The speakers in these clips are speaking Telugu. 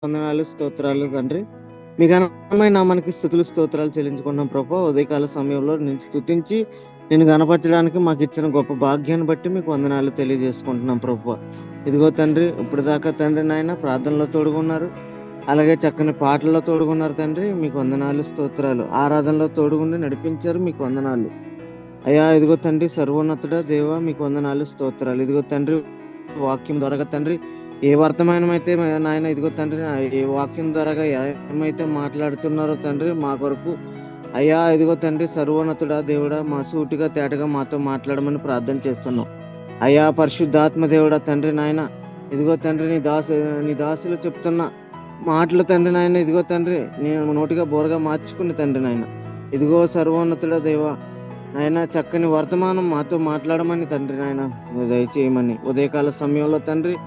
వందనాలు, స్తోత్రాలు తండ్రి. మీ ఘనమైన నామానికి స్తుతులు, స్తోత్రాలు చెల్లించుకుంటున్నాం ప్రభా. ఉదయకాల సమయంలో నేను స్తుతించి నేను గణపరచడానికి మాకు ఇచ్చిన గొప్ప భాగ్యాన్ని బట్టి మీకు వందనాలు తెలియజేసుకుంటున్నాం ప్రభా. ఇదిగో తండ్రి, ఇప్పుడు దాకా తండ్రి నాయన ప్రార్థనలో తోడుగున్నారు, అలాగే చక్కని పాటల్లో తోడుగున్నారు తండ్రి. మీకు వందనాలు, స్తోత్రాలు. ఆరాధనలో తోడుగుండి నడిపించారు, మీకు వందనాలు అయ్యా. ఇదిగో తండ్రి, సర్వోన్నతుడ దేవ, మీకు వందనాలు, స్తోత్రాలు. ఇదిగో తండ్రి, వాక్యం ద్వారా తండ్రి ఏ వర్తమానం అయితే నాయన ఇదిగో తండ్రి ఏ వాక్యం ద్వారా ఏమైతే మాట్లాడుతున్నారో తండ్రి మా కొరకు అయ్యా, ఇదిగో తండ్రి సర్వోన్నతుడా దేవుడా, మా సూటిగా తేటగా మాతో మాట్లాడమని ప్రార్థన చేస్తున్నాం అయ్యా. పరిశుద్ధాత్మ దేవుడా తండ్రి నాయన, ఇదిగో తండ్రి నీ దాసులు చెప్తున్న మాటలు తండ్రి నాయన, ఇదిగో తండ్రి నేను నోటిగా బోరగా మార్చుకుని తండ్రి నాయన, ఇదిగో సర్వోన్నతుడా దేవా నాయన, చక్కని వర్తమానం మాతో మాట్లాడమని తండ్రి నాయన దయచేయమని ఉదయకాల సమయంలో తండ్రి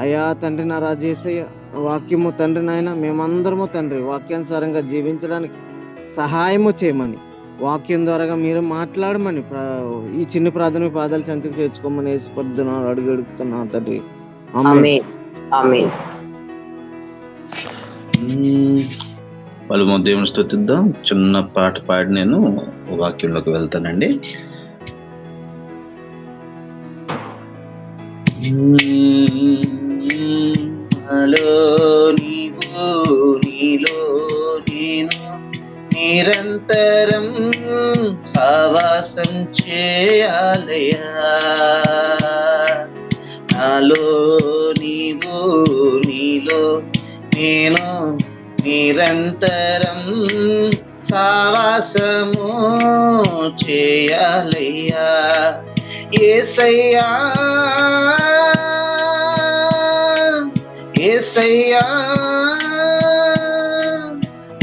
అయ్యా తండ్రి నా రాజేశయ్య వాక్యము తండ్రి నాయన మేమందరము తండ్రి వాక్యానుసారంగా జీవించడానికి సహాయము చేయమని, వాక్యం ద్వారా మీరు మాట్లాడమని ఈ చిన్న ప్రార్థన పాదాలు చెంతకు చేర్చుకోమని పొద్దున అడుగుతున్నాం తండ్రి. ఆమేన్. వాళ్ళు దేవుని స్తుతిద్దాం. చిన్న పాట పాడి నేను వాక్యంలోకి వెళ్తానండి. హలో నీవు, నీలో నేను నిరంతరం సావాసం చేయాలయా. నాలో నీవు, నీలో నేను నిరంతరం సావాసము చేయాలయ్యా. యేసయ్యా యేసయ్యా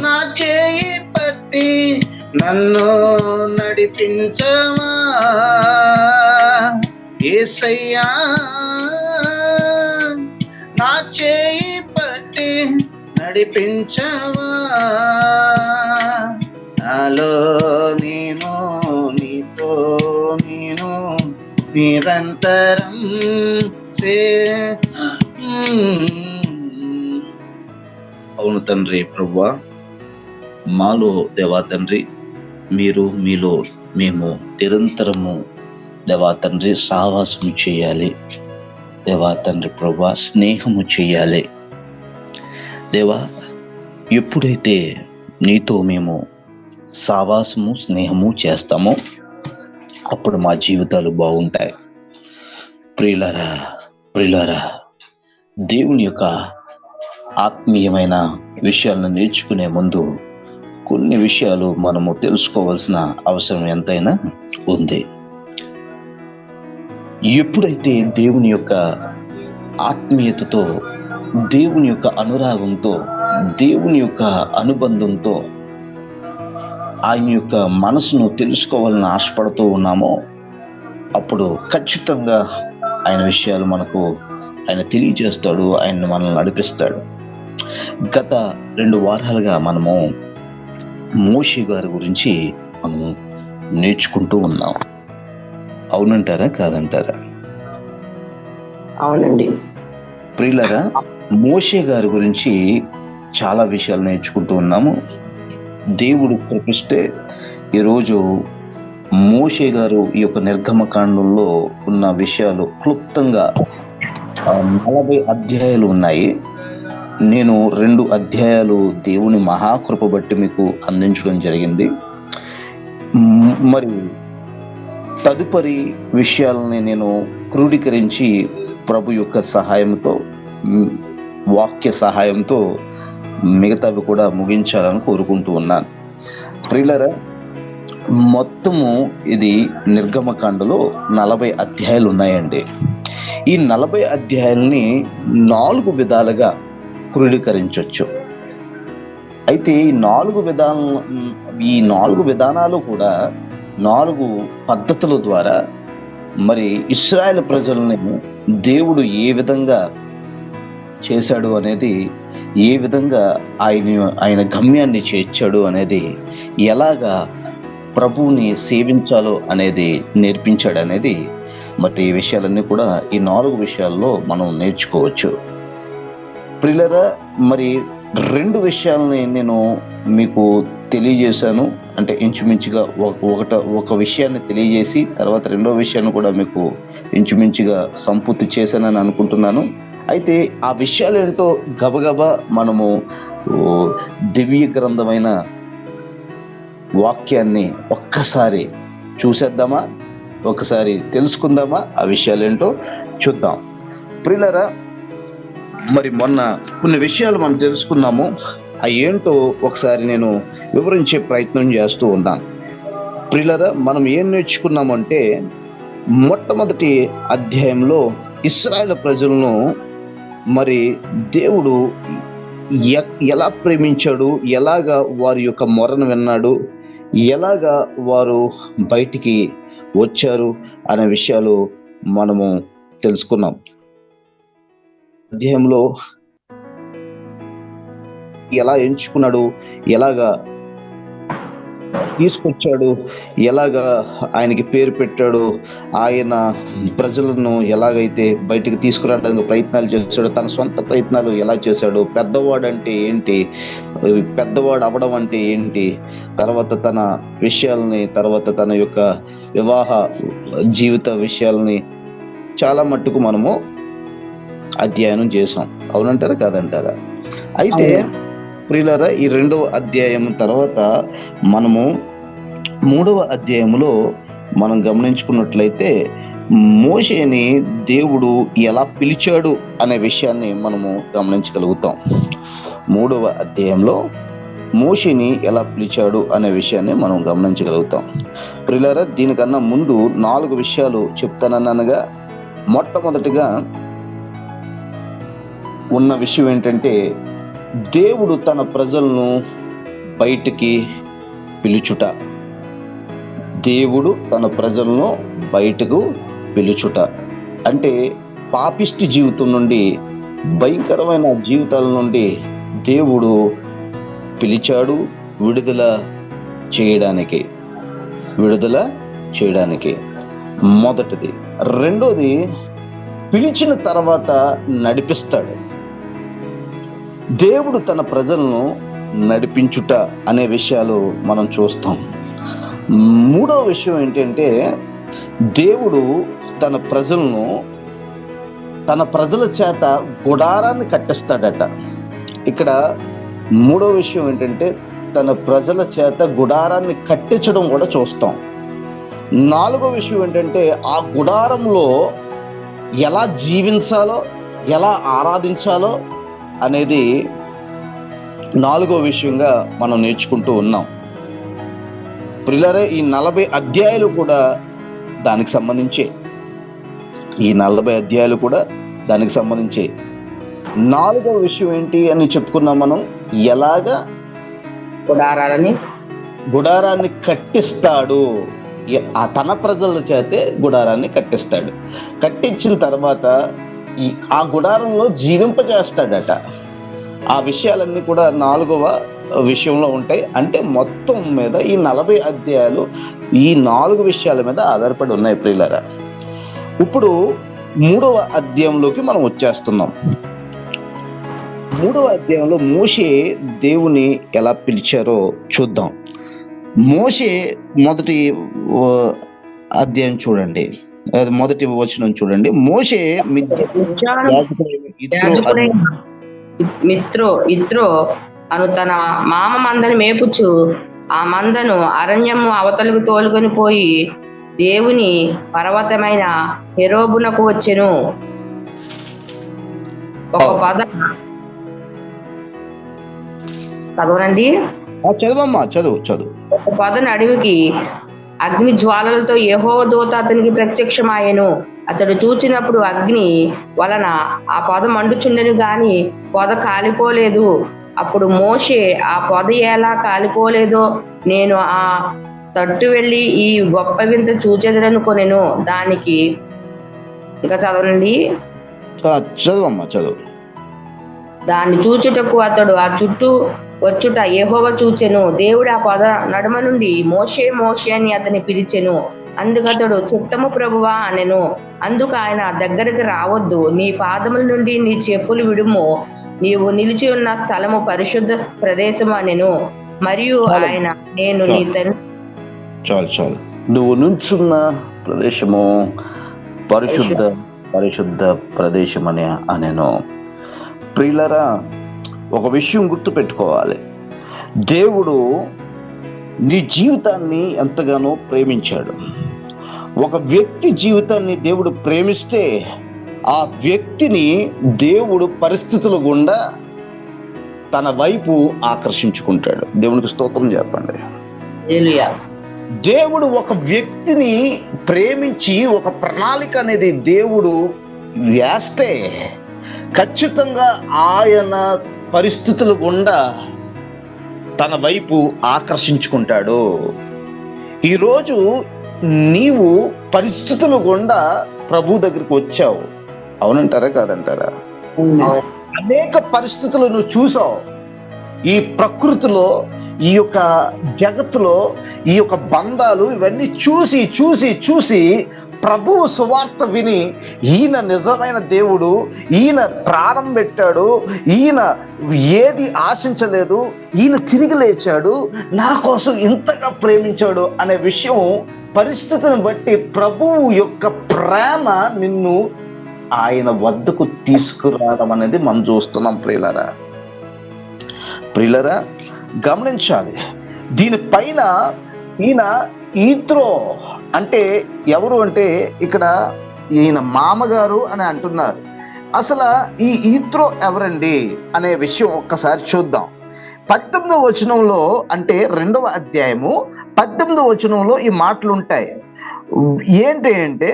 నా చేయి పట్టి నన్ను నడిపించవా. యేసయ్యా నా చేయి పట్టి నడిపించవా. నాలో నేను, నీతో నేను నిరంతరం అవును తండ్రి ప్రభువా, మాలో దేవా తండ్రి మీరు, మీలో మేము నిరంతరము దేవా తండ్రి సహవాసము చేయాలి. దేవా తండ్రి ప్రభువా స్నేహము చేయాలి. దేవా, ఎప్పుడైతే నీతో మేము సావాసము స్నేహము చేస్తామో అప్పుడు మా జీవితాలు బాగుంటాయి. ప్రియులారా ప్రియులారా, దేవుని యొక్క ఆత్మీయమైన విషయాలను నేర్చుకునే ముందు కొన్ని విషయాలు మనము తెలుసుకోవాల్సిన అవసరం ఎంతైనా ఉంది. ఎప్పుడైతే దేవుని యొక్క ఆత్మీయతతో, దేవుని యొక్క అనురాగంతో, దేవుని యొక్క అనుబంధంతో ఆయన యొక్క మనసును తెలుసుకోవాలని ఆశపడుతూ ఉన్నామో అప్పుడు ఖచ్చితంగా ఆయన విషయాలు మనకు ఆయన తెలియజేస్తాడు, ఆయన మనల్ని నడిపిస్తాడు. గత 2 వారాలుగా మనము మోషే గారి గురించి మనము నేర్చుకుంటూ ఉన్నాం. అవునంటారా కాదంటారా? అవునండి. ప్రియులారా, మోషే గారి గురించి చాలా విషయాలు నేర్చుకుంటూ ఉన్నాము. దేవుడు కృపిస్తే ఈరోజు మోషే గారు ఈ యొక్క నిర్గమకాండంలో ఉన్న విషయాలు క్లుప్తంగా 40 అధ్యాయాలు ఉన్నాయి. నేను 2 అధ్యాయాలు దేవుని మహాకృప బట్టి మీకు అందించడం జరిగింది. మరి తదుపరి విషయాలని నేను క్రోడీకరించి ప్రభు యొక్క సహాయంతో, వాక్య సహాయంతో మిగతావి కూడా ముగించాలని కోరుకుంటూ ఉన్నాను. ప్రియులారా, మొత్తము ఇది నిర్గమకాండలో 40 అధ్యాయాలు ఉన్నాయండి. ఈ 40 అధ్యాయాలని 4 విధాలుగా క్రోడీకరించవచ్చు. అయితే ఈ 4 విధానాలు కూడా 4 పద్ధతుల ద్వారా మరి ఇశ్రాయేలు ప్రజల్ని దేవుడు ఏ విధంగా చేశాడు అనేది, ఏ విధంగా ఆయన గమ్యాన్ని చేర్చాడు అనేది, ఎలాగా ప్రభువుని సేవించాలో అనేది నేర్పించాడు అనేది, మరి ఈ విషయాలన్నీ కూడా ఈ 4 విషయాల్లో మనం నేర్చుకోవచ్చు. ప్రియులారా, మరి 2 విషయాలని నేను మీకు తెలియజేశాను. అంటే ఇంచుమించుగా ఒక విషయాన్ని తెలియజేసి తర్వాత రెండో విషయాన్ని కూడా మీకు ఇంచుమించుగా సంపూర్తి చేశానని అనుకుంటున్నాను. అయితే ఆ విషయాలు ఏంటో గబగబా మనము దివ్య గ్రంథమైన వాక్యాన్ని ఒక్కసారి చూసేద్దామా, ఒకసారి తెలుసుకుందామా, ఆ విషయాలు ఏంటో చూద్దాం. ప్రియులారా, మరి మొన్న కొన్ని విషయాలు మనం తెలుసుకున్నాము. అవి ఏంటో ఒకసారి నేను వివరించే ప్రయత్నం చేస్తూ ఉన్నాను. ప్రియులారా, మనం ఏం నేర్చుకున్నామంటే మొట్టమొదటి అధ్యాయంలో ఇశ్రాయేలు ప్రజలను మరి దేవుడు ఎలా ప్రేమించాడు, ఎలాగా వారి యొక్క మొరను విన్నాడు, ఎలాగా వారు బయటికి వచ్చారు అనే విషయాలు మనము తెలుసుకున్నాం. అధ్యాయంలో ఎలా ఎంచుకున్నాడు, ఎలాగా తీసుకొచ్చాడు, ఎలాగా ఆయనకి పేరు పెట్టాడు, ఆయన ప్రజలను ఎలాగైతే బయటికి తీసుకురావడానికి ప్రయత్నాలు చేశాడు, తన సొంత ప్రయత్నాలు ఎలా చేశాడు, పెద్దవాడు అంటే ఏంటి, పెద్దవాడు అవ్వడం అంటే ఏంటి, తర్వాత తన విషయాలని, తర్వాత తన యొక్క వివాహ జీవిత విషయాలని చాలా మట్టుకు మనము అధ్యయనం చేసాం. అవునంటారా కాదంటారా? అయితే ప్రియులారా, ఈ 2వ అధ్యాయం తర్వాత మనము 3వ అధ్యాయంలో మనం గమనించుకున్నట్లయితే మోషేని దేవుడు ఎలా పిలిచాడు అనే విషయాన్ని మనము గమనించగలుగుతాం. 3వ అధ్యాయంలో మోషేని ఎలా పిలిచాడు అనే విషయాన్ని మనం గమనించగలుగుతాం. ప్రియులారా, దీనికన్నా ముందు 4 విషయాలు చెప్తానన్నానుగా. మొట్టమొదటిగా ఉన్న విషయం ఏంటంటే దేవుడు తన ప్రజలను బయటికి పిలుచుట. దేవుడు తన ప్రజలను బయటకు పిలుచుట అంటే పాపిష్టి జీవితం నుండి, భయంకరమైన జీవితాల నుండి దేవుడు పిలిచాడు విడుదల చేయడానికి. మొదటిది. రెండోది, పిలిచిన తర్వాత నడిపిస్తాడు. దేవుడు తన ప్రజలను నడిపించుట అనే విషయాలు మనం చూస్తాం. మూడవ విషయం ఏంటంటే దేవుడు తన ప్రజలను, తన ప్రజల చేత గుడారాన్ని కట్టిస్తాడట. ఇక్కడ మూడవ విషయం ఏంటంటే తన ప్రజల చేత గుడారాన్ని కట్టించడం కూడా చూస్తాం. నాలుగో విషయం ఏంటంటే ఆ గుడారంలో ఎలా జీవించాలో, ఎలా ఆరాధించాలో అనేది 4వ విషయంగా మనం నేర్చుకుంటూ ఉన్నాం. ప్రియులారా, ఈ 40 అధ్యాయాలు కూడా దానికి సంబంధించే. 4వ విషయం ఏంటి అని చెప్పుకున్నాం మనం. ఎలాగా గుడారాన్ని కట్టిస్తాడు, తన ప్రజల చేతే గుడారాన్ని కట్టిస్తాడు. కట్టించిన తర్వాత ఆ గుడారంలో జీవింపజేస్తాడట. ఆ విషయాలన్నీ కూడా 4వ విషయంలో ఉంటాయి. అంటే మొత్తం మీద ఈ 40 అధ్యాయాలు ఈ 4 విషయాల మీద ఆధారపడి ఉన్నాయి ప్రియులారా. ఇప్పుడు 3వ అధ్యాయంలోకి మనం వచ్చేస్తున్నాం. 3వ అధ్యాయంలో మోషే దేవుని ఎలా పిలిచారో చూద్దాం. మోషే మొదటి అధ్యాయం చూడండి, మొదటి వచనం చూడండి. మోషే ఇత్రో అను తన మామ మందని మేపుచు ఆ మందను అరణ్యము అవతలకు తోలుకొని పోయి దేవుని పర్వతమైన హెరోబునకు వచ్చెను. ఒక పద చదవనండి. చదువు. ఒక పదను అడవికి అగ్ని జ్వాలలతో యెహోవా దూత అతనికి ప్రత్యక్షమాయెను. అతడు చూచినప్పుడు అగ్ని వలన ఆ పొద మండుచుండెను గాని పొద కాలిపోలేదు. అప్పుడు మోషే ఆ పొద ఎలా కాలిపోలేదో నేను ఆ తట్టు వెళ్ళి ఈ గొప్ప వింత చూచెదరనుకొనెను. దానికి ఇంకా చదవనండి. చదువు. దాన్ని చూచుటకు అతడు ఆ చుట్టూ వచ్చుట యెహోవా చూచెను. దేవుడు ఆ పొద నడుమ నుండి మోషే మోషే అని అతని పిలిచెను. అందుకతడు చిత్తము ప్రభువా అనెను. అందుకు ఆయన దగ్గరికి రావద్దు, నీ పాదముల నుండి నీ చెప్పులు విడుము, నీవు నిలిచి ఉన్న స్థలము పరిశుద్ధ ప్రదేశము అనెను. మరియు ఆయన, నేను నీ తండ్రి. చాలు నువ్వు నుంచున్న ప్రదేశము పరిశుద్ధ ప్రదేశం అని అనెను. ప్రియులరా, ఒక విషయం గుర్తు పెట్టుకోవాలి. దేవుడు నీ జీవితాన్ని ఎంతగానో ప్రేమించాడు. ఒక వ్యక్తి జీవితాన్ని దేవుడు ప్రేమిస్తే ఆ వ్యక్తిని దేవుడు పరిస్థితుల గుండా తన వైపు ఆకర్షించుకుంటాడు. దేవునికి స్తోత్రం చెప్పండి. దేవుడు ఒక వ్యక్తిని ప్రేమించి ఒక ప్రణాళిక అనేది దేవుడు వేస్తే ఖచ్చితంగా ఆయన పరిస్థితుల గుండా తన వైపు ఆకర్షించుకుంటాడు. ఈరోజు నీవు పరిస్థితుల గుండా ప్రభు దగ్గరికి వచ్చావు. అవునంటారా కాదంటారా? అనేక పరిస్థితులు నువ్వు చూసావు. ఈ ప్రకృతిలో, ఈ యొక్క జగత్తులో, ఈ యొక్క బంధాలు ఇవన్నీ చూసి చూసి చూసి ప్రభువు సువార్త విని, ఈయన నిజమైన దేవుడు, ఈయన ప్రాణం పెట్టాడు, ఈయన ఏది ఆశించలేదు, ఈయన తిరిగి లేచాడు, నా కోసం ఇంతగా ప్రేమించాడు అనే విషయం పరిస్థితిని బట్టి ప్రభువు యొక్క ప్రేమ నిన్ను ఆయన వద్దకు తీసుకురావడం అనేది మనం చూస్తున్నాం. ప్రియులరా గమనించాలి. దీనిపైన ఈయన ఈత్రో అంటే ఎవరు అంటే ఇక్కడ ఈయన మామగారు అని అంటున్నారు. అసలు ఈ ఈత్రో ఎవరండి అనే విషయం ఒక్కసారి చూద్దాం. 18వ వచనంలో, అంటే 2వ అధ్యాయము 18వ వచనంలో ఈ మాటలు ఉంటాయి. ఏంటి అంటే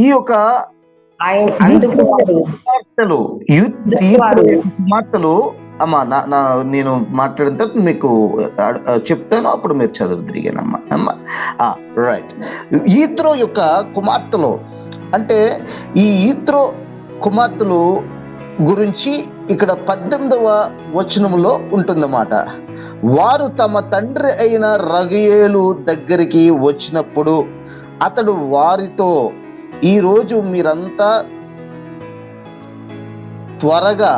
ఈ యొక్క కుమార్తెలు అమ్మా, నేను మాట్లాడిన తర్వాత మీకు చెప్తాను, అప్పుడు మీరు చదువు తిరిగానమ్మా. రైట్. ఈత్రో యొక్క కుమార్తెలు అంటే ఈ ఈత్రో కుమార్తెలు గురించి ఇక్కడ 18వ వచనంలో ఉంటుందన్నమాట. వారు తమ తండ్రి అయిన రగుయేలు దగ్గరికి వచ్చినప్పుడు అతడు వారితో, ఈరోజు మీరంతా త్వరగా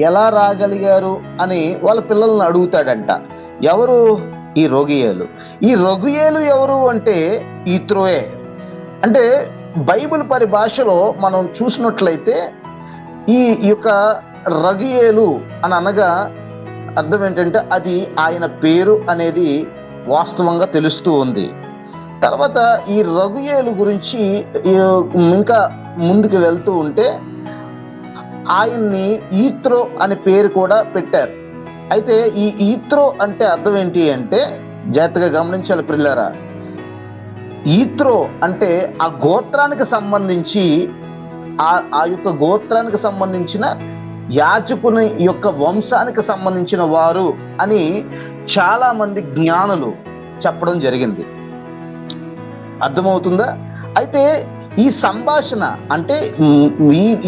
ఎలా రాగలిగారు అని వాళ్ళ పిల్లల్ని అడుగుతాడంట. ఎవరు? ఈ రగుయేలు. ఈ రగుయేలు ఎవరు అంటే ఈత్రోయే. అంటే బైబిల్ పరిభాషలో మనం చూసినట్లయితే ఈ యొక్క రగుయేలు అని అనగా అర్థం ఏంటంటే అది ఆయన పేరు అనేది వాస్తవంగా తెలుస్తూ ఉంది. తర్వాత ఈ రగుయేలు గురించి ఇంకా ముందుకు వెళ్తూ ఉంటే ఆయన్ని ఈత్రో అనే పేరు కూడా పెట్టారు. అయితే ఈ ఈత్రో అంటే అర్థం ఏంటి అంటే, జాగ్రత్తగా గమనించాలి ప్రియులారా. ఈత్రో అంటే ఆ గోత్రానికి సంబంధించి ఆ యొక్క గోత్రానికి సంబంధించిన యాజకుని యొక్క వంశానికి సంబంధించిన వారు అని చాలా మంది జ్ఞానులు చెప్పడం జరిగింది. అర్థమవుతుందా? అయితే ఈ సంభాషణ అంటే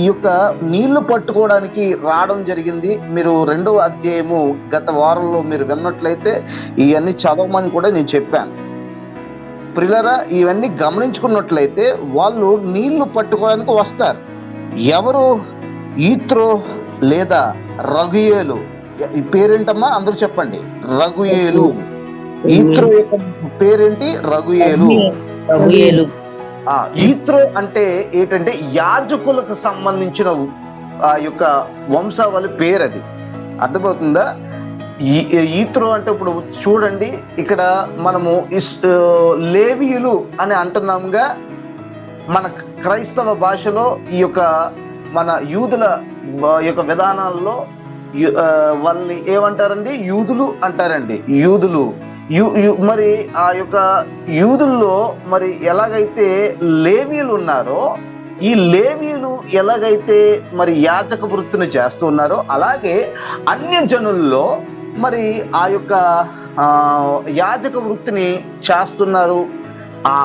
ఈ యొక్క నీళ్లు పట్టుకోవడానికి రావడం జరిగింది. మీరు 2వ అధ్యాయము గత వారంలో మీరు విన్నట్లయితే ఇవన్నీ చదవమని కూడా నేను చెప్పాను. ప్రియులారా, ఇవన్నీ గమనించుకున్నట్లయితే వాళ్ళు నీళ్లు పట్టుకోవడానికి వస్తారు. ఎవరు? ఈత్రో లేదా రగుయేలు. ఈ పేరేంటమ్మా? అందరూ చెప్పండి. రగుయేలు. ఈత్రో యొక్క పేరేంటి? రగుయేలు. ఈత్రో అంటే ఏంటంటే యాజకులకు సంబంధించిన ఆ యొక్క వంశావళి పేరు అది. అర్థమవుతుందా? ఈత్రో అంటే ఇప్పుడు చూడండి, ఇక్కడ మనము లేవీయులు అని అంటున్నాముగా. మన క్రైస్తవ భాషలో ఈ యొక్క మన యూదుల యొక్క విధానాల్లో వాళ్ళని ఏమంటారండి? యూదులు అంటారండి. యూదులు. మరి ఆ యొక్క యూదుల్లో మరి ఎలాగైతే లేవీయులు ఉన్నారో, ఈ లేవీయులు ఎలాగైతే మరి యాజక వృత్తిని చేస్తూ ఉన్నారో, అలాగే అన్యజనుల్లో మరి ఆ యొక్క యాజక వృత్తిని చేస్తున్నారు. ఆ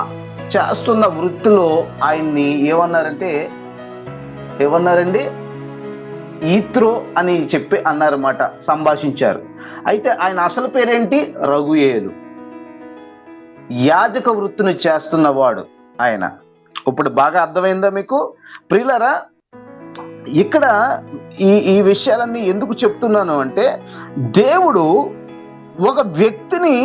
చేస్తున్న వృత్తిలో ఆయన్ని ఏమన్నారండి? ఈత్రో అని చెప్పి అన్నారన్నమాట, సంభాషించారు. అయితే ఆయన అసలు పేరేంటి? రగుయేలు. యాజక వృత్తిని చేస్తున్నవాడు ఆయన. ఇప్పుడు బాగా అర్థమైందా మీకు ప్రియులారా? ఇక్కడ ఈ విషయాలన్నీ ఎందుకు చెప్తున్నాను అంటే, దేవుడు ఒక వ్యక్తిని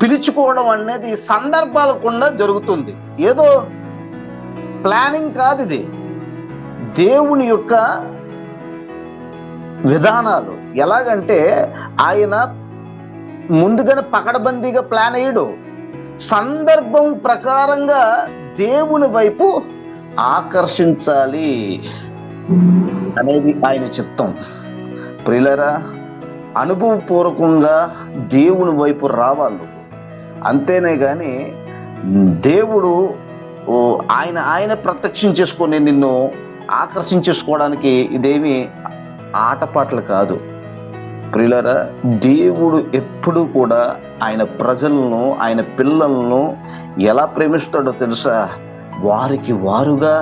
పిలుచుకోవడం అనేది సందర్భాలకుండా జరుగుతుంది. ఏదో ప్లానింగ్ కాదు ఇది. దేవుని యొక్క విధానాలు. ఎలాగంటే ఆయన ముందుగానే పకడ్బందీగా ప్లాన్ అయ్యాడు. సందర్భం ప్రకారంగా దేవుని వైపు ఆకర్షించాలి అనేది ఆయన చిత్తం. ప్రియులారా, అనుభవపూర్వకంగా దేవుని వైపు రావాలి. అంతేనే గాని దేవుడు ఆయన ప్రత్యక్షం చేసుకొని నిన్ను ఆకర్షించేసుకోవడానికి ఇదేమి ఆటపాటలు కాదు. ప్రియులారా, దేవుడు ఎప్పుడు కూడా ఆయన ప్రజలను, ఆయన పిల్లలను ఎలా ప్రేమిస్తాడో తెలుసా? వారికి వారుగా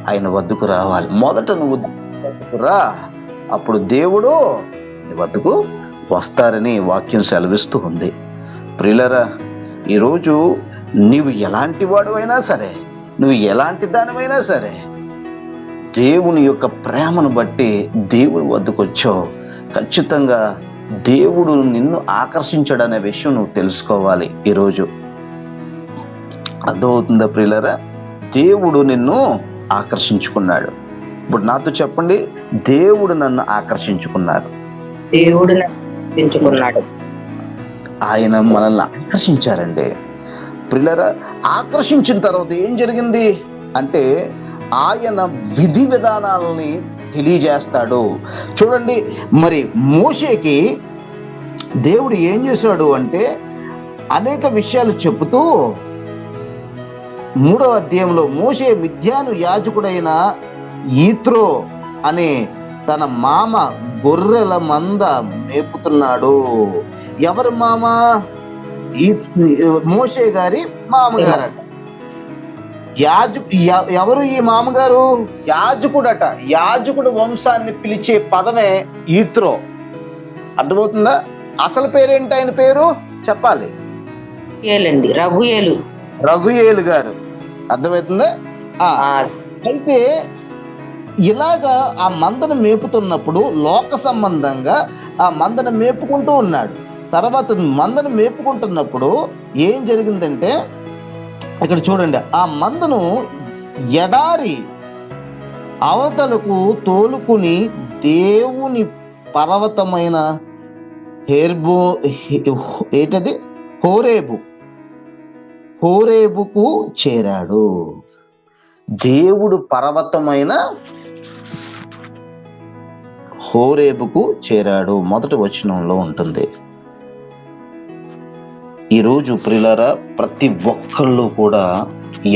ఆయన వద్దకు రావాలి. మొదట నువ్వు వద్దకు రా, అప్పుడు దేవుడు నీ వద్దకు వస్తారని వాక్యం సెలవిస్తూ ఉంది. ప్రియులారా, ఈరోజు నీవు ఎలాంటి వాడు అయినా సరే, నువ్వు ఎలాంటి దానివైనా సరే, దేవుని యొక్క ప్రేమను బట్టి దేవుని వద్దకు వచ్చావు, ఖచ్చితంగా దేవుడు నిన్ను ఆకర్షించడనే విషయం నువ్వు తెలుసుకోవాలి. ఈరోజు అర్థమవుతుందా ప్రియులారా? దేవుడు నిన్ను ఆకర్షించుకున్నాడు. ఇప్పుడు నాతో చెప్పండి, దేవుడు నన్ను ఆకర్షించుకున్నాడు. దేవుడు ఆకర్షించుకున్నాడు. ఆయన మనల్ని ఆకర్షించారండి. ప్రియులారా, ఆకర్షించిన తర్వాత ఏం జరిగింది అంటే ఆయన విధి విధానాలని తెలియజేస్తాడు. చూడండి, మరి మోషేకి దేవుడు ఏం చేశాడు అంటే అనేక విషయాలు చెబుతూ 3వ అధ్యాయంలో మోషే మిద్యాను యాజకుడైన ఈత్రో అనే తన మామ గొర్రెల మంద మేపుతున్నాడు. ఎవరి మామ? మోషే గారి మామగారట. ఎవరు ఈ మామగారు? యాజకుడట. యాజకుడు వంశాన్ని పిలిచే పదమే ఈత్రో. అర్థమవుతుందా? అసలు పేరేంటి? ఆయన పేరు చెప్పాలి. రఘుయేలు గారు. అర్థమవుతుందా? అయితే ఇలాగా ఆ మందను మేపుతున్నప్పుడు లోక సంబంధంగా ఆ మందను మేపుకుంటూ ఉన్నాడు. తర్వాత మందను మేపుకుంటున్నప్పుడు ఏం జరిగిందంటే, ఇక్కడ చూడండి, ఆ మందను ఎడారి అవతలకు తోలుకుని దేవుని పర్వతమైన హోరేబుకు చేరాడు. దేవుడు పర్వతమైన హోరేబుకు చేరాడు. మొదటి వచనంలో ఉంటుంది. ఈరోజు ప్రియులారా, ప్రతి ఒక్కళ్ళు కూడా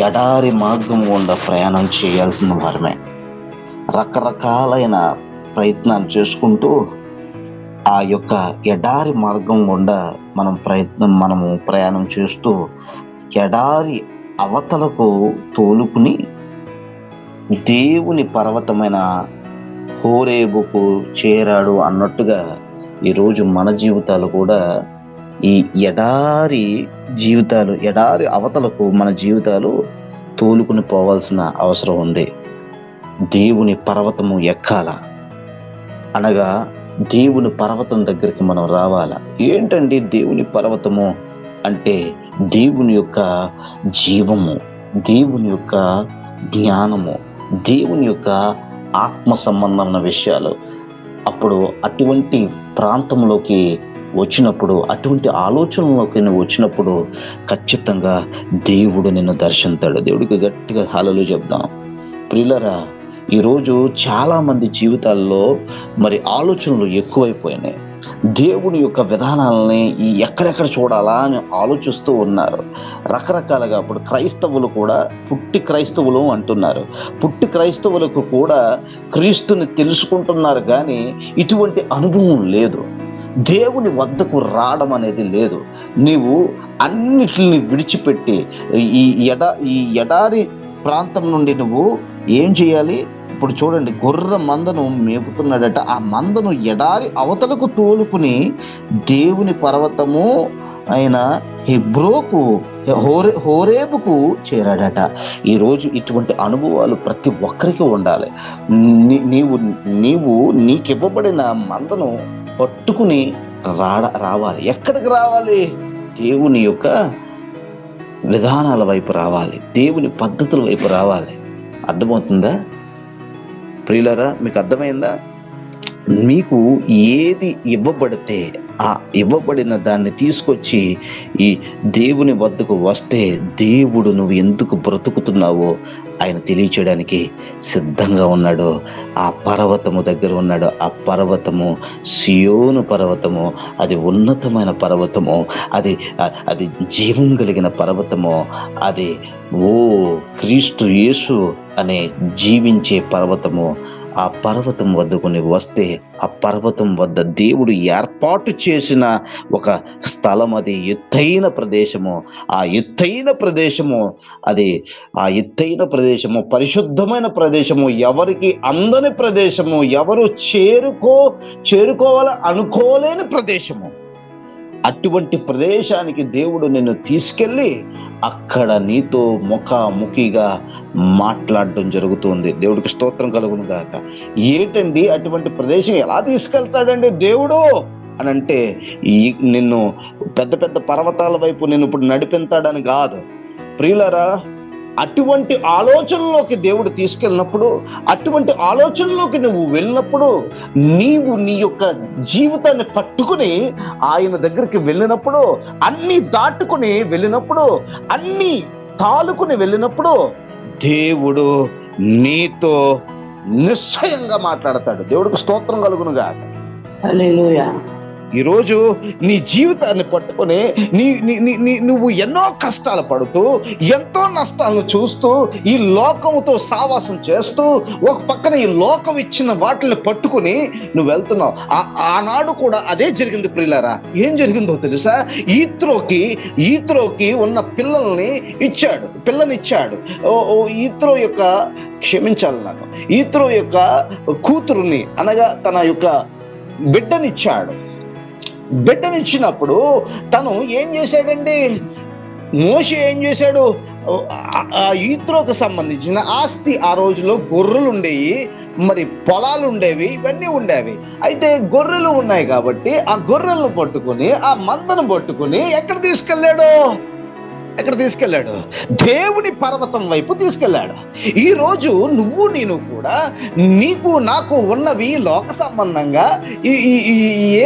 ఎడారి మార్గం గుండా ప్రయాణం చేయాల్సిన వారమే. రకరకాలైన ప్రయత్నాలు చేసుకుంటూ ఆ యొక్క ఎడారి మార్గం గుండా మనము ప్రయాణం చేస్తూ ఎడారి అవతలకు తోలుకుని దేవుని పర్వతమైన హోరేబుకు చేరాడు అన్నట్టుగా ఈరోజు మన జీవితాలు కూడా ఈ ఎడారి అవతలకు మన జీవితాలు తోలుకుని పోవాల్సిన అవసరం ఉంది. దేవుని పర్వతము ఎక్కాల అనగా దేవుని పర్వతం దగ్గరికి మనం రావాలా. ఏంటండి దేవుని పర్వతము అంటే? దేవుని యొక్క జీవము, దేవుని యొక్క జ్ఞానము, దేవుని యొక్క ఆత్మ సంబంధమైన విషయాలు. అప్పుడు అటువంటి ప్రాంతంలోకి వచ్చినప్పుడు, అటువంటి ఆలోచనలోకి నువ్వు వచ్చినప్పుడు ఖచ్చితంగా దేవుడు నిన్ను దర్శిస్తాడు. దేవుడికి గట్టిగా హల్లెలూయా చెప్దాం. ప్రియులారా, ఈరోజు చాలా మంది జీవితాల్లో మరి ఆలోచనలు ఎక్కువైపోయినాయి. దేవుని యొక్క విధానాలని ఎక్కడెక్కడ చూడాలా అని ఆలోచిస్తూ ఉన్నారు రకరకాలుగా. అప్పుడు క్రైస్తవులు కూడా పుట్టి క్రైస్తవులు అంటున్నారు. పుట్టి క్రైస్తవులకు కూడా క్రీస్తుని తెలుసుకుంటున్నారు, కానీ ఇటువంటి అనుభవం లేదు. దేవుని వద్దకు రావడం అనేది లేదు. నీవు అన్నిటిని విడిచిపెట్టి ఈ ఎడారి ప్రాంతం నుండి నువ్వు ఏం చేయాలి? ఇప్పుడు చూడండి, గొర్రె మందను మేపుతున్నాడట. ఆ మందను ఎడారి అవతలకు తోలుకుని దేవుని పర్వతము అయిన హెబ్రోకు హోరేబుకు చేరాడట. ఈరోజు ఇటువంటి అనుభవాలు ప్రతి ఒక్కరికి ఉండాలి. నీవు నీకివ్వబడిన మందను పట్టుకుని రావాలి. ఎక్కడికి రావాలి? దేవుని యొక్క విధానాల వైపు రావాలి, దేవుని పద్ధతుల వైపు రావాలి. అర్థమవుతుందా ప్రియులారా? మీకు అర్థమైందా? మీకు ఏది ఇవ్వబడితే ఆ ఇవ్వబడిన దాన్ని తీసుకొచ్చి ఈ దేవుని వద్దకు వస్తే దేవుడు నువ్వు ఎందుకు బ్రతుకుతున్నావో ఆయన తెలియచేయడానికి సిద్ధంగా ఉన్నాడు. ఆ పర్వతము దగ్గర ఉన్నాడు. ఆ పర్వతము సియోను పర్వతము. అది ఉన్నతమైన పర్వతము. అది జీవం కలిగిన పర్వతము. అది క్రీస్తు యేసు అనే జీవించే పర్వతము. ఆ పర్వతం వద్దకు నువ్వు వస్తే ఆ పర్వతం వద్ద దేవుడు ఏర్పాటు చేసిన ఒక స్థలం. అది ఎత్తైన ప్రదేశము. ఆ ఎత్తైన ప్రదేశము పరిశుద్ధమైన ప్రదేశము, ఎవరికి అందని ప్రదేశము, ఎవరు చేరుకోవాలని అనుకోలేని ప్రదేశము. అటువంటి ప్రదేశానికి దేవుడు నిన్ను తీసుకెళ్ళి అక్కడ నీతో ముఖాముఖిగా మాట్లాడడం జరుగుతుంది. దేవుడికి స్తోత్రం కలుగును గాక. ఏంటండి అటువంటి ప్రదేశం ఎలా తీసుకెళ్తాడండి దేవుడు అని అంటే, నిన్ను పెద్ద పెద్ద పర్వతాల వైపు నిన్ను ఇప్పుడు నడిపించాడని కాదు ప్రియులారా. అటువంటి ఆలోచనలోకి దేవుడు తీసుకెళ్ళినప్పుడు, అటువంటి ఆలోచనలోకి నువ్వు వెళ్ళినప్పుడు, నీవు నీ యొక్క జీవితాన్ని పట్టుకుని ఆయన దగ్గరికి వెళ్ళినప్పుడు, అన్ని దాటుకుని వెళ్ళినప్పుడు, అన్ని తాలుకుని వెళ్ళినప్పుడు దేవుడు నీతో నిశ్చయంగా మాట్లాడతాడు. దేవుడికి స్తోత్రం కలుగునుగా. హల్లెలూయా. ఈరోజు నీ జీవితాన్ని పట్టుకొని నువ్వు ఎన్నో కష్టాలు పడుతూ, ఎంతో నష్టాలను చూస్తూ, ఈ లోకముతో సావాసం చేస్తూ, ఒక పక్కన ఈ లోకం ఇచ్చిన వాటిని పట్టుకుని నువ్వు వెళ్తున్నావు. ఆనాడు కూడా అదే జరిగింది ప్రియులారా. ఏం జరిగిందో తెలుసా? ఈత్రోకి ఉన్న పిల్లనిచ్చాడు. ఈత్రో యొక్క క్షమించాలి నాకు, ఈత్రో యొక్క కూతురుని అనగా తన యొక్క బిడ్డనిచ్చినప్పుడు తను ఏం చేశాడండి? మోషే ఏం చేశాడు? ఆ ఈత్రోకు సంబంధించిన ఆస్తి, ఆ రోజులో గొర్రెలు ఉండేవి, మరి పొలాలు ఉండేవి, ఇవన్నీ ఉండేవి. అయితే గొర్రెలు ఉన్నాయి కాబట్టి ఆ గొర్రెలను పట్టుకుని, ఆ మందను పట్టుకుని ఎక్కడ తీసుకెళ్ళాడు? దేవుని పర్వతం వైపు తీసుకెళ్ళాడు. ఈ రోజు నేను కూడా నీకు నాకు ఉన్నవి లోక సంబంధంగా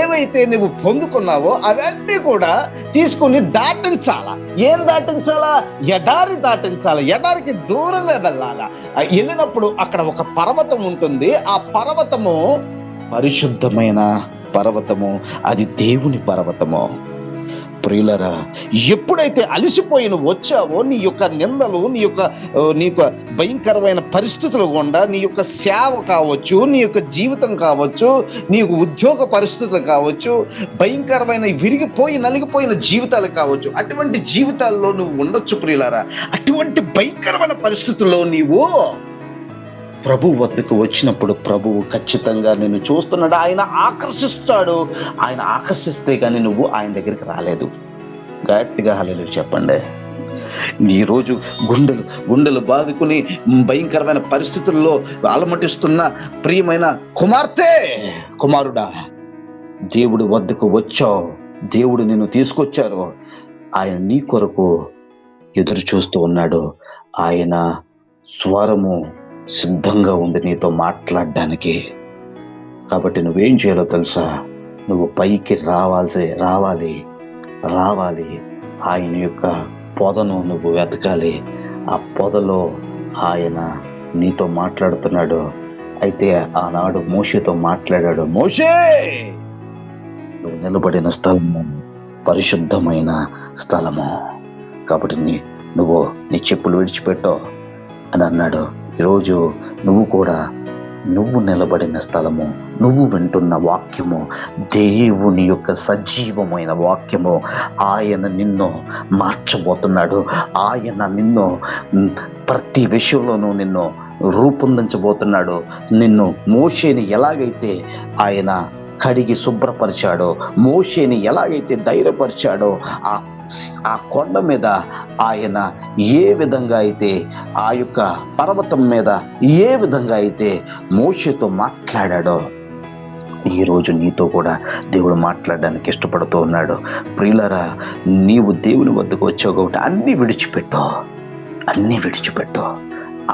ఏవైతే నువ్వు పొందుకున్నావో అవన్నీ కూడా తీసుకుని దాటించాలా. ఏం దాటించాలా? ఎడారి దాటించాలా. ఎడారికి దూరంగా వెళ్ళాలా. వెళ్ళినప్పుడు అక్కడ ఒక పర్వతం ఉంటుంది. ఆ పర్వతము పరిశుద్ధమైన పర్వతము. అది దేవుని పర్వతము. ప్రియులరా, ఎప్పుడైతే అలసిపోయి నువ్వు వచ్చావో, నీ యొక్క నిందలు, నీ యొక్క భయంకరమైన పరిస్థితులు గుండా, నీ యొక్క సేవ కావచ్చు, నీ యొక్క జీవితం కావచ్చు, నీ యొక్క ఉద్యోగ పరిస్థితులు కావచ్చు, భయంకరమైన నలిగిపోయిన జీవితాలు కావచ్చు, అటువంటి జీవితాల్లో నువ్వు ఉండొచ్చు ప్రియులారా. అటువంటి భయంకరమైన పరిస్థితుల్లో నీవు ప్రభు వద్దకు వచ్చినప్పుడు ప్రభువు ఖచ్చితంగా నిన్ను చూస్తున్నాడు. ఆయన ఆకర్షిస్తాడు. ఆయన ఆకర్షిస్తే కానీ నువ్వు ఆయన దగ్గరికి రాలేదు. గట్టిగా హల్లెలూయా చెప్పండి. ఈరోజు గుండెలు బాదుకుని భయంకరమైన పరిస్థితుల్లో అలమటిస్తున్న ప్రియమైన కుమారుడా, దేవుడి వద్దకు వచ్చావు. దేవుడు నిన్ను తీసుకొచ్చారు. ఆయన నీ కొరకు ఎదురు చూస్తూ ఉన్నాడు. ఆయన స్వరము సిద్ధంగా ఉంది నీతో మాట్లాడడానికి. కాబట్టి నువ్వేం చేయాలో తెలుసా? నువ్వు పైకి రావాలి. ఆయన యొక్క పొదను నువ్వు వెతకాలి. ఆ పొదలో ఆయన నీతో మాట్లాడుతున్నాడు. అయితే ఆనాడు మోషేతో మాట్లాడాడు. మోషే, నువ్వు నిలబడిన స్థలము పరిశుద్ధమైన స్థలము, కాబట్టి నువ్వు నీ చెప్పులు విడిచిపెట్టో అని అన్నాడు. ఈరోజు నువ్వు నిలబడిన స్థలము, నువ్వు వింటున్న వాక్యము దేవుని యొక్క సజీవమైన వాక్యము. ఆయన నిన్ను మార్చబోతున్నాడు. ఆయన నిన్ను ప్రతి విషయంలోనూ నిన్ను రూపొందించబోతున్నాడు. నిన్ను మోషేని ఎలాగైతే ఆయన కడిగి శుభ్రపరిచాడో, మోషేని ఎలాగైతే ధైర్యపరిచాడో, ఆ కొండ మీద ఆయన ఏ విధంగా అయితే, ఆ యొక్క పర్వతం మీద ఏ విధంగా అయితే మోషేతో మాట్లాడాడో, ఈరోజు నీతో కూడా దేవుడు మాట్లాడడానికి ఇష్టపడుతూ ఉన్నాడు. ప్రియులారా, నీవు దేవుని వద్దకు వచ్చావు కాబట్టి అన్నీ విడిచిపెట్టు.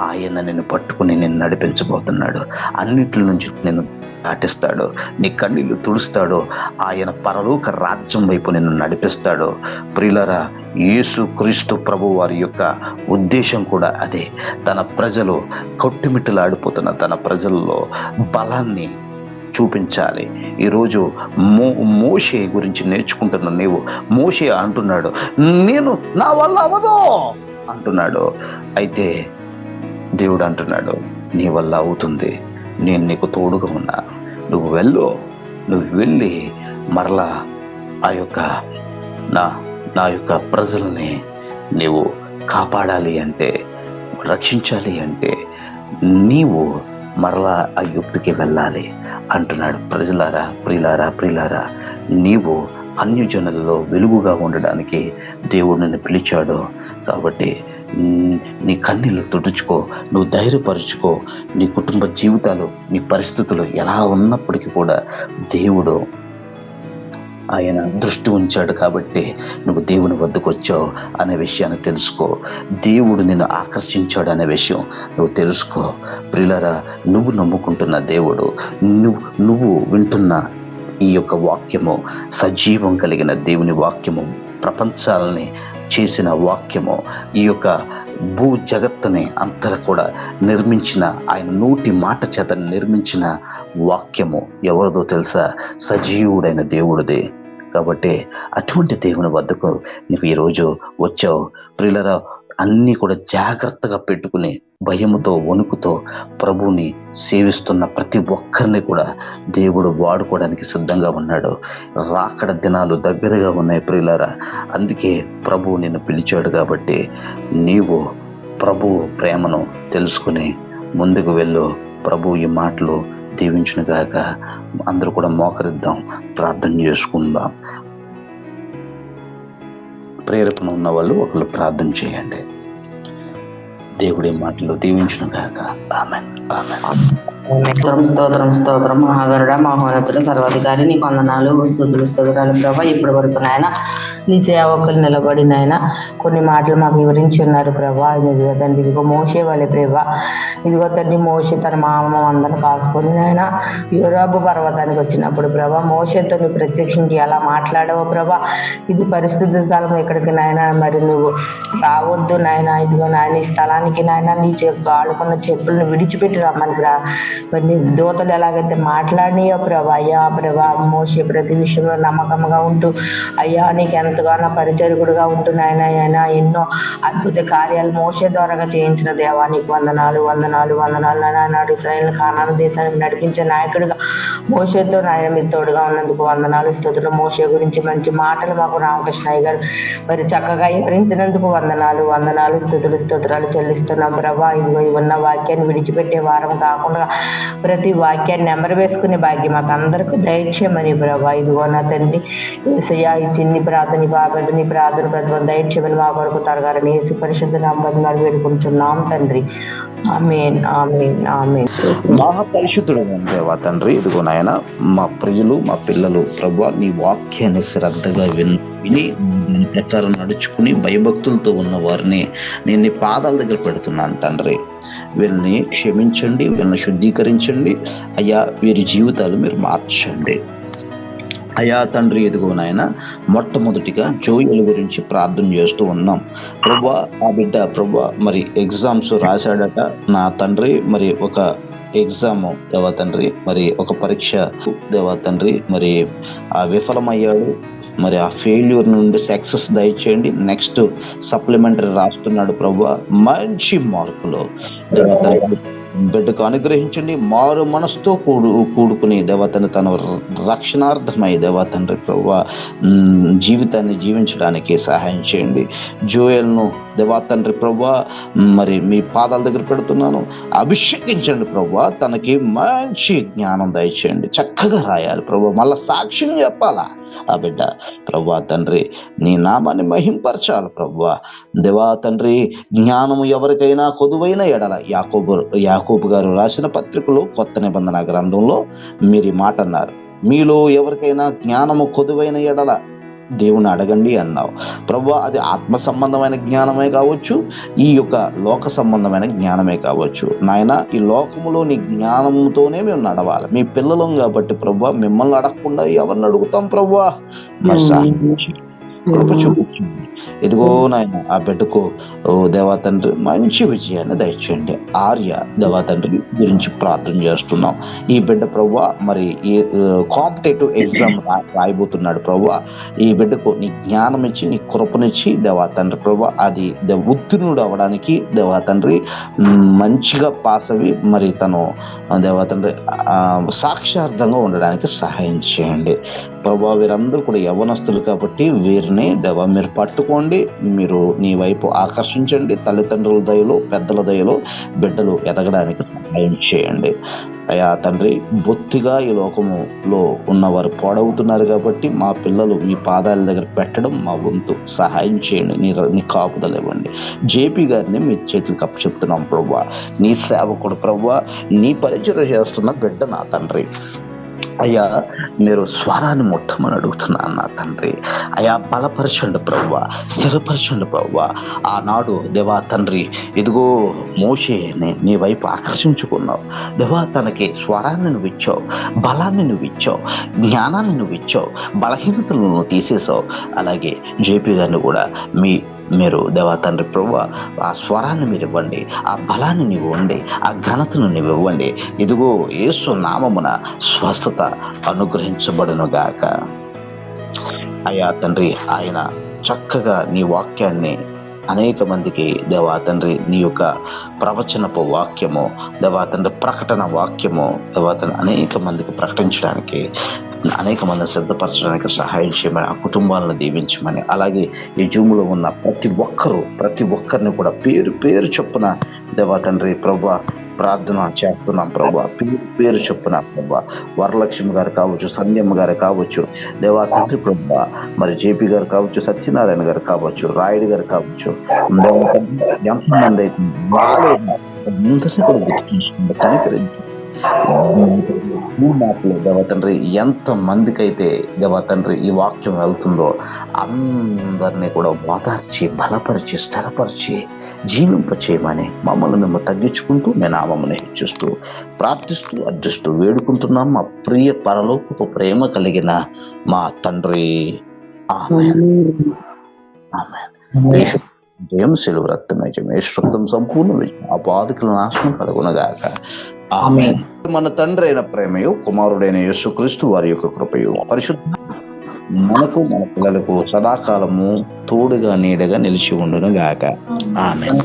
ఆయన నిన్ను పట్టుకుని నిన్ను నడిపించబోతున్నాడు. అన్నిటి నుంచి నిన్ను దాటిస్తాడు, నీ కన్నీళ్లు తుడుస్తాడు, ఆయన పరలోక రాజ్యం వైపు నిన్ను నడిపిస్తాడు. ప్రియులారా, యేసు క్రీస్తు ప్రభు వారి యొక్క ఉద్దేశం కూడా అదే. తన ప్రజలు కొట్టుమిట్టలాడిపోతున్న తన ప్రజల్లో బలాన్ని చూపించాలి. ఈరోజు మోషే గురించి నేర్చుకుంటున్న నీవు, మోషే అంటున్నాడు, నేను నా వల్ల అవ్వదు అంటున్నాడు. అయితే దేవుడు అంటున్నాడు, నీ వల్ల అవుతుంది, నేను నీకు తోడుగా ఉన్నా, నువ్వు వెళ్ళి మరలా ఆ యొక్క నా యొక్క ప్రజల్ని నీవు కాపాడాలి అంటే, రక్షించాలి అంటే నీవు మరలా ఆ యుక్తికి వెళ్ళాలి అంటున్నాడు. ప్రియులారా, నీవు అన్యజనులలో వెలుగుగా ఉండడానికి దేవుడు నిన్ను పిలిచాడు. కాబట్టి నీ కన్నీళ్ళు తుడుచుకో, నువ్వు ధైర్యపరుచుకో. నీ కుటుంబ జీవితాలు, నీ పరిస్థితులు ఎలా ఉన్నప్పటికీ కూడా దేవుడు ఆయన దృష్టి ఉంచాడు. కాబట్టి నువ్వు దేవుని వద్దకు వచ్చావు అనే విషయాన్ని తెలుసుకో. దేవుడు నిన్ను ఆకర్షించాడు అనే విషయం నువ్వు తెలుసుకో. ప్రియులారా, నువ్వు నమ్ముకుంటున్న దేవుడు, నువ్వు వింటున్న ఈ యొక్క వాక్యము సజీవం కలిగిన దేవుని వాక్యము, ప్రపంచాలని చేసిన వాక్యము, ఈ యొక్క భూ జగత్తుని అంతటా కూడా నిర్మించిన, ఆయన నోటి మాట చేత నిర్మించిన వాక్యము ఎవరిదో తెలుసా? సజీవుడైన దేవుడిదే. కాబట్టి అటువంటి దేవుని వద్దకు నువ్వు ఈరోజు వచ్చావు. ప్రియులారా, అన్నీ కూడా జాగ్రత్తగా పెట్టుకుని భయముతో, వణుకుతో ప్రభువుని సేవిస్తున్న ప్రతి ఒక్కరిని కూడా దేవుడు వాడుకోవడానికి సిద్ధంగా ఉన్నాడు. రాకడ దినాలు దగ్గరగా ఉన్నాయి ప్రియులారా. అందుకే ప్రభువు నిన్ను పిలిచాడు. కాబట్టి నీవు ప్రభువు ప్రేమను తెలుసుకుని ముందుకు వెళ్ళు. ప్రభు ఈ మాటలు దీవించును గాక. అందరూ కూడా మోకరిద్దాం, ప్రార్థన చేసుకుందాం. ప్రేరేపణ ఉన్న వాళ్ళు ఒకళ్ళు ప్రార్థన చేయండి. దేవుడి మాటలు దీవించును గాక. ఆమేన్. స్తోత్రం మహాగరుడ, మహోన్నతుడ, సర్వాధికారి, నీకు వందనాలు, స్తుతులు ప్రభా. ఇప్పటి వరకు నాయన నీ సేవకులు నిలబడి నాయన కొన్ని మాటలు మాకు వివరించి ఉన్నారు ప్రభా. ఇదిగో తండ్రి, ఇదిగో మోషే వాళ్ళే ప్రభా. ఇదిగో తండ్రి, మోషే తన మామ అందరిని కాసుకొని నాయన యోరాబు పర్వతానికి వచ్చినప్పుడు ప్రభా, మోషేతో నువ్వు ప్రత్యక్షించి ఎలా మాట్లాడావో ప్రభా. ఇది పరిస్థితుల స్థలం, ఇక్కడికి నాయన మరి నువ్వు రావద్దు నాయన. ఇదిగో నాయన, ఈ స్థలానికి నాయన నీ ఆడుకున్న చెప్పులను విడిచిపెట్టి రమ్మని మరి నీ దూతలు ఎలాగైతే మాట్లాడినాయో ప్రభా. అయ్యా ప్రభా, మోషే ప్రతి విషయంలో నమ్మకంగా ఉంటూ అయ్యా నీకు ఎంతగానో పరిచర్యకుడుగా ఉంటున్నాయన. ఆయన ఎన్నో అద్భుత కార్యాలు మోషే ద్వారాగా చేయించిన దేవా, నీకు వందనాలు నాయనాడు. ఇశ్రాయేలు కానాను దేశానికి నడిపించే నాయకుడిగా మోషేతో నాయన మీరు తోడుగా ఉన్నందుకు వందనాలు, స్తుతులు. మోషే గురించి మంచి మాటలు మాకు రామకృష్ణయ్య గారు మరి చక్కగా వివరించినందుకు వందనాలు, స్తోత్రాలు చెల్లిస్తున్నాం ప్రభా. ఇదిగో ఉన్న వాక్యాన్ని విడిచిపెట్టే వారం కాకుండా ప్రతి వాక్యాన్ని నెంబర్ వేసుకునే భాగ్యం మాకు అందరికీ దయచేయమని ప్రభా. ఇదిగో నా తండ్రి యేసయ్యా, ఈ చిన్ని ప్రార్థన బాబని ప్రార్థన ప్రతిభ దయచేయమని మా కొరకు తరగారని యేసు పరిశుద్ధ నామమున వేడుకుంటున్నాం తండ్రి. ఆమేన్. మహాపరిశుద్ధుడు దేవా తండ్రి, ఇదిగో నాయన మా ప్రియులు, మా పిల్లలు ప్రభా నీ వాక్యాన్ని శ్రద్ధగా విని దాని ప్రకారం నడుచుకుని భయభక్తులతో ఉన్న వారిని నేను నీ పాదాల దగ్గర పెడుతున్నాను తండ్రి. వీళ్ళని క్షమించండి, వీళ్ళని శుద్ధీకరించండి అయ్యా. వీరి జీవితాలు మీరు మార్చండి అయ్యా తండ్రి. ఇదిగో నాయన, మొట్టమొదటిగా జోయల్ గురించి ప్రార్థన చేస్తూ ఉన్నాం ప్రభా. ఆ బిడ్డ ప్రభా మరి ఎగ్జామ్స్ రాశాడట నా తండ్రి. మరి ఒక ఎగ్జామ్ దేవా తండ్రి, మరి ఒక పరీక్ష దేవా తండ్రి, మరి ఆ విఫలమయ్యాడు. మరి ఆ ఫెయిల్యూర్ నుండి సక్సెస్ దయచేయండి. నెక్స్ట్ సప్లిమెంటరీ రాస్తున్నాడు ప్రభా, మంచి మార్కులు దేవా తండ్రి. బిడ్డకు అనుగ్రహించండి. మారు మనసుతో కూడుకుని దేవతని తన రక్షణార్థమై దేవతండ్రి ప్రభువా జీవితాన్ని జీవించడానికి సహాయం చేయండి. జోయల్ను దేవతండ్రి ప్రభువా మరి మీ పాదాల దగ్గర పెడుతున్నాను. అభిషేకించండి ప్రభువా, తనకి మంచి జ్ఞానం దయచేయండి. చక్కగా రాయాలి ప్రభువా, మళ్ళా సాక్ష్యం చెప్పాలా ఆ బిడ్డ ప్రభువా తండ్రి. నీ నామాన్ని మహింపరచాలి ప్రభువా. దేవా తండ్రి, జ్ఞానము ఎవరికైనా కొదువైన ఎడల యాకోబు గారు రాసిన పత్రికలో కొత్త నిబంధన గ్రంథంలో మీరు ఈ మాట అన్నారు. మీలో ఎవరికైనా జ్ఞానము కొదువైన ఎడల దేవుని అడగండి అన్నావు ప్రభువా. అది ఆత్మ సంబంధమైన జ్ఞానమే కావచ్చు, ఈ యొక్క లోక సంబంధమైన జ్ఞానమే కావచ్చు. నాయన, ఈ లోకములోని జ్ఞానంతోనే మేము నడవాలి. మీ పిల్లలం కాబట్టి ప్రభువా, మిమ్మల్ని అడగకుండా ఎవరిని అడుగుతాం ప్రభువా? కృప చూపించండి. ఇదిగో నాయన, ఆ బిడ్డకు దేవా తండ్రి మంచి విజయాన్ని దయచేయండి. ఆర్య దేవా తండ్రి గురించి ప్రార్థన చేస్తున్నాం. ఈ బిడ్డ ప్రభువా మరి ఈ కాంపిటేటివ్ ఎగ్జామ్ రాయబోతున్నాడు ప్రభువా. ఈ బిడ్డకు నీ జ్ఞానం ఇచ్చి, నీ కృపనిచ్చి దేవా తండ్రి ప్రభువా, అది ఉత్తీర్ణుడు అవ్వడానికి దేవా తండ్రి మంచిగా పాస్ అవి మరి తను దేవా తండ్రి సాక్షార్థంగా ఉండడానికి సహాయం చేయండి ప్రభువా. వీరందరూ కూడా యవ్వనస్తులు కాబట్టి వీరిని దేవా మీరు పట్టుకోండి, మీరు నీ వైపు ఆకర్షించండి. తల్లిదండ్రుల దయలో, పెద్దల దయలో బిడ్డలు ఎదగడానికి సహాయం చేయండి అయ్యా తండ్రి. బొత్తిగా ఈ లోకములో ఉన్నవారు పాడవుతున్నారు కాబట్టి మా పిల్లలు మీ పాదాల దగ్గర పెట్టడం మా వంతు. సహాయం చేయండి, నీ కాపుదల ఇవ్వండి. జేపీ గారిని మీ చేతులకు అప్పచెప్తున్నాం ప్రభువా. నీ సేవకుడు ప్రభువా, నీ పరిచయం చేస్తున్న బిడ్డ నా తండ్రి. అయ్యా, మీరు స్వరాన్ని ముట్టమని అడుగుతున్నాను నా తండ్రి. అయ్యా, బలపరచండి ప్రభువా, స్థిరపరచండి ప్రభువా. ఆనాడు దేవా తండ్రి, ఇదిగో మోషేని నీ వైపు ఆకర్షించుకున్నావు దేవా. తనకి స్వరాన్ని నువ్వు ఇచ్చావు, బలాన్ని నువ్వు ఇచ్చావు, జ్ఞానాన్ని నువ్వు ఇచ్చావు, బలహీనతలు నువ్వు తీసేసావు. అలాగే జేపీ గారిని కూడా మీరు దేవా తండ్రి ప్రభువా, ఆ స్వరాన్ని మీరు ఇవ్వండి, ఆ బలాన్ని నీవు ఇవ్వండి, ఆ ఘనతను నీవు ఇవ్వండి. ఇదిగో యేసు నామమున స్వస్థత అనుగ్రహించబడును గాక. అయ్యా తండ్రి, ఆయన చక్కగా నీ వాక్యాన్ని అనేక మందికి దేవా తండ్రి, నీ యొక్క ప్రవచనపు వాక్యము దేవా తండ్రి, ప్రకటన వాక్యము దేవా తండ్రి అనేక మందికి ప్రకటించడానికి, అనేక మందిని సిద్ధపరచడానికి సహాయం చేయమని, ఆ కుటుంబాలను దీవించమని, అలాగే ఈ జూములో ఉన్న ప్రతి ఒక్కరిని కూడా పేరు పేరు చొప్పున దేవా తండ్రి ప్రభువా ప్రార్థన చేస్తున్నాం ప్రభా. పేరు చొప్పున ప్రభా, వరలక్ష్మి గారు కావచ్చు, సంధ్యమ్మ గారు కావచ్చు దేవా తండ్రి ప్రభా, మరి జేపీ గారు కావచ్చు, సత్యనారాయణ గారు కావచ్చు, రాయుడు గారు కావచ్చు, ఎంతమంది అయితే అందరినీ కూడా గుర్తించుకుంటే కనికరించి దేవా తండ్రి ఎంత మందికి అయితే దేవా తండ్రి ఈ వాక్యం వెళ్తుందో అందరినీ కూడా ఓదార్చి, బలపరిచి, స్థిరపరిచి, జీవింపచేయమని మమ్మల్ని మేము తగ్గించుకుంటూ మీ నామమును హెచ్చిస్తూ ప్రార్థిస్తూ అర్జిస్తూ వేడుకుంటున్నాం మా ప్రియ పరలోకపు ప్రేమ కలిగిన మా తండ్రి. ఆమేన్. ఆమేన్. జయం సిలువ రక్తమై రక్తం సంపూర్ణ విజయం, ఆ బాధకుల నాశనం కలుగునగాక. ఆమేన్. మన తండ్రి అయిన ప్రేమయు, కుమారుడైన యేసుక్రీస్తు వారి యొక్క కృపయు, పరిశుద్ధ మనకు మన పిల్లలకు సదాకాలము తోడుగా నీడగా నిలిచి ఉండును గాక. ఆమేన్.